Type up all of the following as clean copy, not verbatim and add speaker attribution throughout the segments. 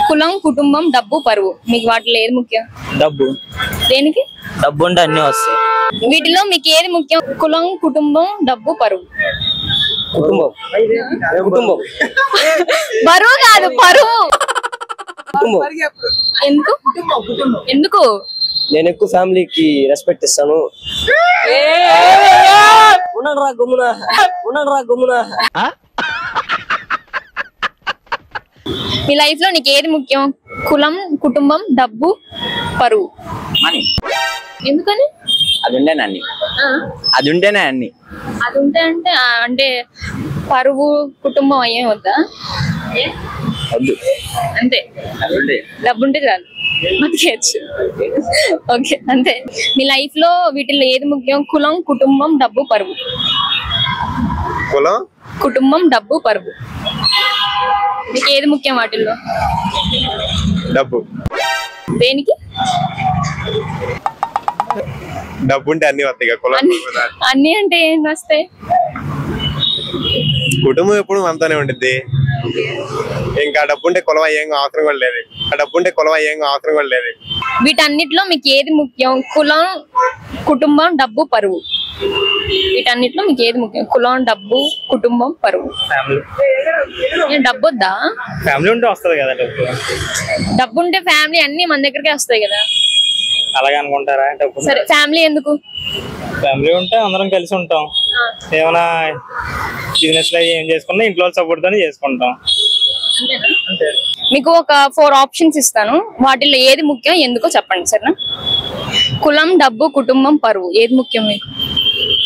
Speaker 1: కులం, కుటుంబం, డబ్బు, పరువు మీకు వాటిలో ఏది ముఖ్యం?
Speaker 2: డబ్బు.
Speaker 1: దేనికి?
Speaker 2: డబ్బు ఉంటే అన్ని వస్తాయి.
Speaker 1: వీటిలో మీకు ఏది ముఖ్యం? కులం, కుటుంబం, డబ్బు, పరువు.
Speaker 2: కుటుంబం. కుటుంబం.
Speaker 1: బరువు కాదు, పరువు.
Speaker 2: కుటుంబం.
Speaker 1: ఎందుకు? ఎందుకు?
Speaker 2: నేను ఎక్కువ ఫ్యామిలీకి రెస్పెక్ట్ ఇస్తాను. ఉండరా గుమ్మునా.
Speaker 1: మీ లైఫ్ లో నీకు ఏది ముఖ్యం? కులం, కుటుంబం, డబ్బు, పరువు. ఎందుకని?
Speaker 2: అది ఉంటేనే అన్ని. అది ఉంటే
Speaker 1: అంటే పరువు, కుటుంబం అయ్యే వద్దా? అంతే, డబ్బు ఉంటే చాలు బతికేయచ్చు. ఓకే, అంతే. మీ లైఫ్ లో వీటిల్లో ఏది ముఖ్యం? కులం, కుటుంబం, డబ్బు, పరువు.
Speaker 3: కులం,
Speaker 1: కుటుంబం, డబ్బు, పరువు. మీకు ఏది ముఖ్యం వాటిల్లో?
Speaker 3: డబ్బు.
Speaker 1: దేనికి?
Speaker 3: డబ్బు ఉంటే అన్ని వస్తాయి.
Speaker 1: అన్ని అంటే ఏం వస్తాయి?
Speaker 3: కుటుంబం ఎప్పుడు మనతోనే ఉండిద్ది. ఇంకా డబ్బు ఉంటే కొలవ ఏం అవసరం కూడా లేదు.
Speaker 1: వీటన్నిటిలో మీకు ఏది ముఖ్యం? కులం, కుటుంబం, డబ్బు, పరువు. వీటన్నిటిలో మీకు ఏది ముఖ్యం? కులం, డబ్బు, కుటుంబం, పరువు. డబ్బు వద్దా?
Speaker 2: ఫ్యామిలీ ఉంటే వస్తుంది కదా డబ్బు.
Speaker 1: డబ్బు ఉంటే ఫ్యామిలీ అన్ని మన దగ్గరకే వస్తాయి కదా.
Speaker 2: అలాగే అనుకుంటారా? డబ్బు
Speaker 1: సరే, ఫ్యామిలీ ఎందుకు?
Speaker 2: ఫ్యామిలీ ఉంటే అందరం కలిసి ఉంటాం. ఏమైనా బిజినెస్ లో ఏం చేసుకున్నా ఇంట్లో సపోర్ట్ తోనే చేసుకుంటాం.
Speaker 1: మీకు ఒక 4 ఆప్షన్స్ ఇస్తాను. వాటిల్లో ఏది ముఖ్యం, ఎందుకో చెప్పండి. సరేనా? కులం, డబ్బు, కుటుంబం, పరువు. ఏది ముఖ్యం మీకు?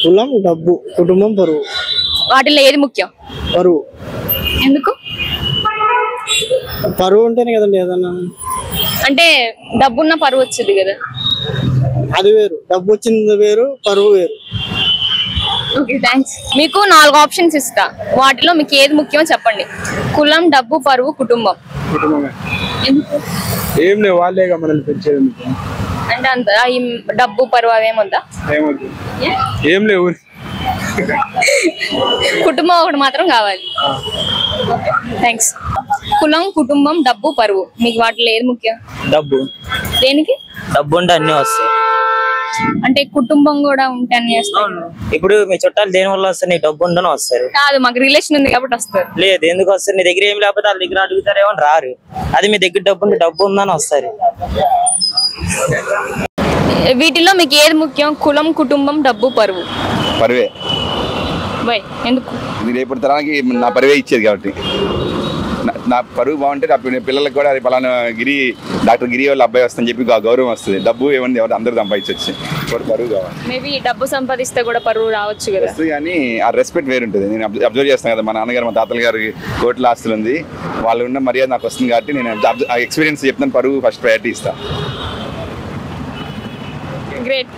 Speaker 4: కులం, డబ్బు, కుటుంబం, పరువు.
Speaker 1: వాటిల్లో ఏది ముఖ్యం?
Speaker 4: పరువు.
Speaker 1: ఎందుకు?
Speaker 4: పరువు ఉంటేనే కదండి ఏదన్నా.
Speaker 1: అంటే డబ్బున్న పరువు వచ్చింది కదా.
Speaker 4: అది వేరు, డబ్బు వచ్చింది వేరు, పరువు వేరు.
Speaker 1: Okay, thanks. మీకు 4 ఆప్షన్స్ ఇస్తా. వాటిలో మీకు ఏది ముఖ్యమో చెప్పండి. కులం, డబ్బు, పరువు, కుటుంబం. ఎందుకు?
Speaker 4: ఏం లేవు, వాళ్ళేగా మనల్ని పెంచేది.
Speaker 1: అంటే అంత డబ్బు, పరువు అవేమొద్దా?
Speaker 4: ఏం లేవు,
Speaker 1: కుటుంబం ఒకటి మాత్రం కావాలి. థ్యాంక్స్. కులం, కుటుంబం, డబ్బు, పరువు మీకు వాటిలో ఏది ముఖ్యం?
Speaker 2: డబ్బు.
Speaker 1: దేనికి?
Speaker 2: డబ్బు ఉంటే అన్ని వస్తాయి.
Speaker 1: అంటే కుటుంబం కూడా ఉంటే అన్ని వస్తాయి.
Speaker 2: ఇప్పుడు మీ చుట్టాలు దేని వల్ల వస్తారు? నీ డబ్బు ఉందని వస్తారు.
Speaker 1: కాదు, మాకు రిలేషన్ ఉంది కాబట్టి వస్తారు.
Speaker 2: లేదు, ఎందుకు వస్తారు? నీ దగ్గర ఏం లేకపోతే వాళ్ళ దగ్గర అడుగుతారేమో అని రారు. అది మీ దగ్గర డబ్బు ఉంటే డబ్బు ఉందని వస్తారు.
Speaker 1: వీటిలో మీకు ఏది ముఖ్యం? కులం, కుటుంబం, డబ్బు, పరువు.
Speaker 5: పరువే.
Speaker 1: బై ఎందుకు?
Speaker 5: రేపు తరానికి నా పరువే ఇచ్చేది కాబట్టి. నా పరువు బాగుంటే నా పిల్లలకు కూడా అది పలానా డాక్టర్ గిరి వాళ్ళ అబ్బాయి వస్తుందని చెప్పి గౌరవం వస్తుంది. డబ్బు ఏమంది ఎవరు అందరూ సంపాదించవచ్చు, పరువు కావాలి.
Speaker 1: మేబీ డబ్బు సంపాదిస్తే కూడా పరువు రావచ్చు కదా.
Speaker 5: కానీ ఆ రెస్పెక్ట్ వేరు ఉంటుంది. నేను అబ్జర్వ్ చేస్తాను కదా, మా నాన్నగారు మా తాతల గారికి కోట్ల ఆస్తులు ఉంది, వాళ్ళు ఉన్న మర్యాద నాకు వస్తుంది కాబట్టి నేను ఆ ఎక్స్పీరియన్స్ చెప్తాను. పరువు ఫస్ట్ ప్రయారిటీ ఇస్తాను.
Speaker 1: గ్రేట్.